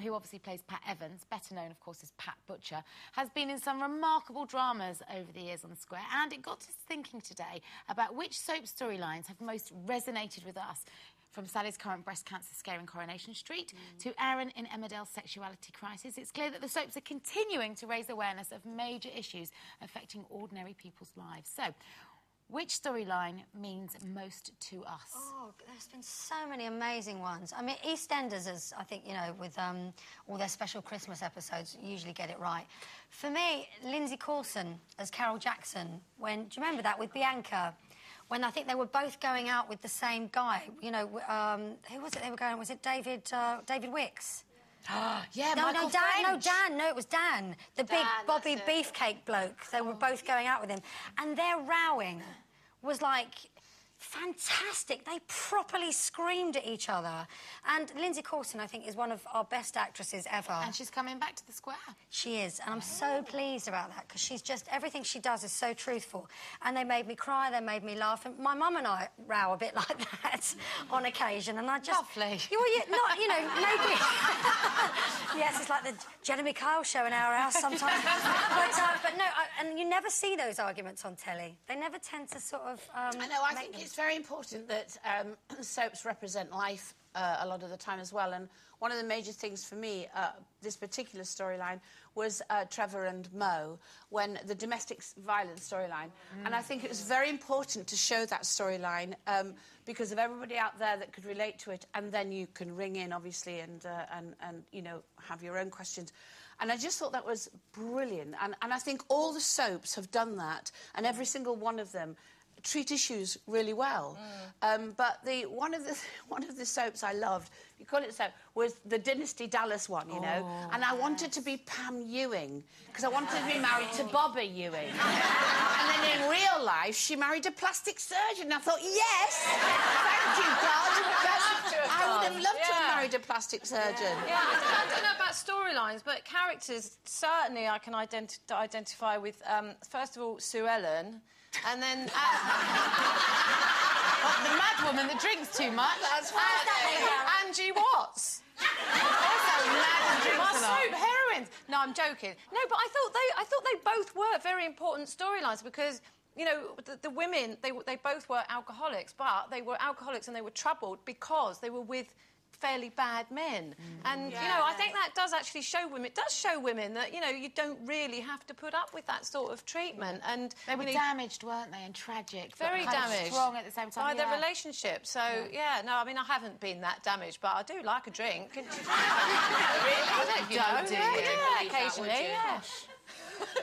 Who obviously plays Pat Evans, better known, of course, as Pat Butcher, has been in some remarkable dramas over the years on the Square, and it got us thinking today about which soap storylines have most resonated with us. From Sally's current breast cancer scare in Coronation Street to Aaron in Emmerdale's sexuality crisis, it's clear that the soaps are continuing to raise awareness of major issues affecting ordinary people's lives. So, which storyline means most to us? Oh, there's been so many amazing ones. I mean, EastEnders, as I think, you know, with all their special Christmas episodes, usually get it right. For me, Lindsay Coulson as Carol Jackson, do you remember that, with Bianca? When I think they were both going out with the same guy, you know, who was it they were going, was it David Wicks? Yeah, no, Michael Dan, it was Dan. The big Bobby Beefcake bloke. They were both going out with him. And their rowing was, like, fantastic. They properly screamed at each other. And Lindsay Coulson, I think, is one of our best actresses ever. And she's coming back to the Square. She is, and I'm so pleased about that, because she's just... Everything she does is so truthful. And they made me cry, they made me laugh. And my mum and I row a bit like that on occasion, and I just... Lovely. Not, you know, maybe... Yes, it's like the Jeremy Kyle show in our house sometimes. but no, and you never see those arguments on telly. They never tend to sort of... I know, I think it's very important that soaps represent life a lot of the time as well. And one of the major things for me, this particular storyline, was Trevor and Mo, when the domestic violence storyline. And I think it was very important to show that storyline because of everybody out there that could relate to it, and then you can ring in, obviously, and you know, have your own questions. And I just thought that was brilliant. And I think all the soaps have done that, and every single one of them treat issues really well. But one of the soaps I loved, you call it soap, was the Dynasty Dallas one, you know. And I wanted to be Pam Ewing, because I wanted to be married to Bobby Ewing. And then in real life, she married a plastic surgeon. And I thought, yes, thank you, God. I would have loved to have married a plastic surgeon. Yeah, I don't know about storylines, but characters, certainly I can identify with, first of all, Sue Ellen, and then... the mad woman that drinks too much. That's right. Angie Watts. Also mad and drinks a lot. Soap heroines. No, I'm joking. No, but I thought they both were very important storylines because, you know, the women, they both were alcoholics, but they were alcoholics and they were troubled because they were with fairly bad men. And, you know, I think that does actually show women... It does show women that, you know, you don't really have to put up with that sort of treatment. And they were damaged, weren't they, and tragic. Very damaged. Strong at the same time. By their relationship. So, yeah, no, I mean, I haven't been that damaged, but I do like a drink. Really? You don't, do you? Yeah, occasionally, yeah.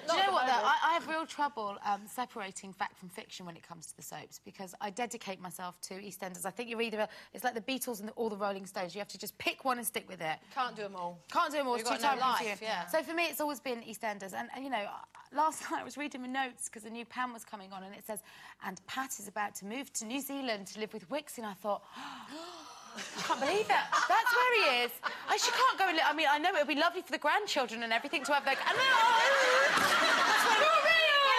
Do you know what, though? I have real trouble separating fact from fiction when it comes to the soaps, because I dedicate myself to EastEnders. I think you're either... It's like the Beatles and all the Rolling Stones. You have to just pick one and stick with it. Can't do them all. Can't do them all. You've got no life, yeah. So for me, it's always been EastEnders. And, you know, last night I was reading my notes because a new Pam was coming on, and it says, and Pat is about to move to New Zealand to live with Wicks, and I thought... I can't believe it. That's where he is. She can't go and... I mean, I know it would be lovely for the grandchildren and everything to have their...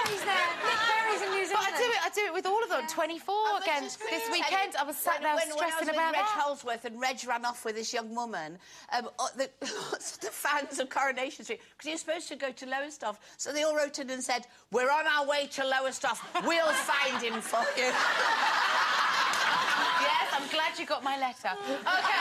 He's there. Nick Berry's in New Zealand. But I do it with all of them. 24 again this weekend. I was sat there stressing about Reg Holsworth and Reg ran off with this young woman, the fans of Coronation Street, because he was supposed to go to Lowestoft, so they all wrote in and said, "We're on our way to Lowestoft. We'll find him for you." Yes, I'm glad you got my letter. OK.